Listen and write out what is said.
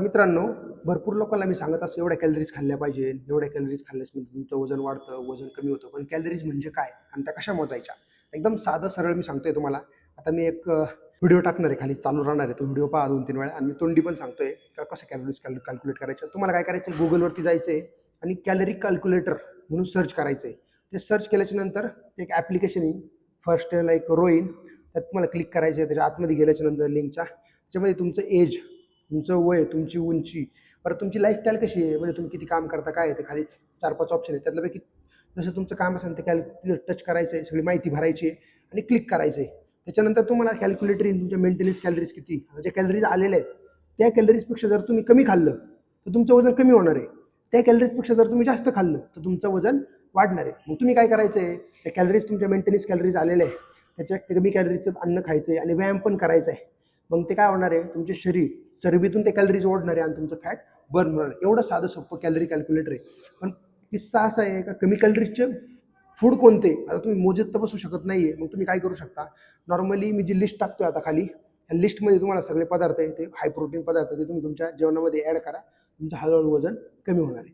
मित्रांनो, भरपूर लोकांना मी सांगत असतो एवढ्या कॅलरीज खाल्ल्या पाहिजे, एवढ्या कॅलरीज खाल्ल्यास तुमचं वजन वाढतं, वजन कमी होतं. पण कॅलरीज म्हणजे काय आणि त्या कशा मोजायच्या? एकदम साधं सरळ मी सांगतोय तुम्हाला. आता मी एक व्हिडिओ टाकणार आहे, खाली चालू राहणार आहे. तो व्हिडिओ पहा 2-3 वेळा आणि मी तोंडी पण सांगतोय का कसं कॅलरीज कॅल्क्युलेट करायचं. तुम्हाला काय करायचं, Googleवरती जायचं आहे आणि कॅलरी कॅल्क्युलेटर म्हणून सर्च करायचं आहे. ते सर्च केल्याच्या नंतर एक ॲप्लिकेशन येईल. फर्स्ट एक रो येईल. त्यात तुम्हाला क्लिक करायचं आहे. त्याच्या आतमध्ये गेल्याच्या नंतर लिंकच्या त्याच्यामध्ये तुमचं एज, तुमचं वय, तुमची उंची, परत तुमची लाईफस्टाईल कशी आहे, म्हणजे तुम्ही किती काम करता, काय आहे ते खाली 4-5 ऑप्शन आहेत. त्यातल्यापैकी जसं तुमचं काम असेल ते टच करायचं आहे, सगळी माहिती भरायची आहे आणि क्लिक करायचं आहे. त्याच्यानंतर तुम्हाला कॅल्क्युलेटर येईल तुमच्या मेंटेनन्स कॅलरीज किती, ज्या कॅलरीज आलेल्या आहेत त्या कॅलरीजपेक्षा जर तुम्ही कमी खाल्लं तर तुमचं वजन कमी होणार आहे. त्या कॅलरीजपेक्षा जर तुम्ही जास्त खाल्लं तर तुमचं वजन वाढणार आहे. मग तुम्ही काय करायचं आहे, त्या कॅलरीज तुमच्या मेंटेनन्स कॅलरीज आलेल्या आहे त्याच्या कमी कॅलरीजचं अन्न खायचं आहे आणि व्यायाम पण करायचा आहे. मग ते काय होणार आहे, तुमचे शरीर चरबीतून ते कॅलरीज ओढणार आहे आणि तुमचं फॅट बर्न होणार आहे. एवढं साधं सोपं कॅलरी कॅल्क्युलेटर आहे. पण किस्सा असा आहे का कमी कॅलरीजचे फूड कोणते, आता तुम्ही मोजत तर बसू शकत नाही आहे. मग तुम्ही काय करू शकता, नॉर्मली मी जी लिस्ट टाकतोय आता खाली, त्या लिस्टमध्ये तुम्हाला सगळे पदार्थ आहे ते हाय प्रोटीन पदार्थ ते तुम्ही तुमच्या जेवणामध्ये ॲड करा. तुमचं हळूहळू वजन कमी होणार आहे.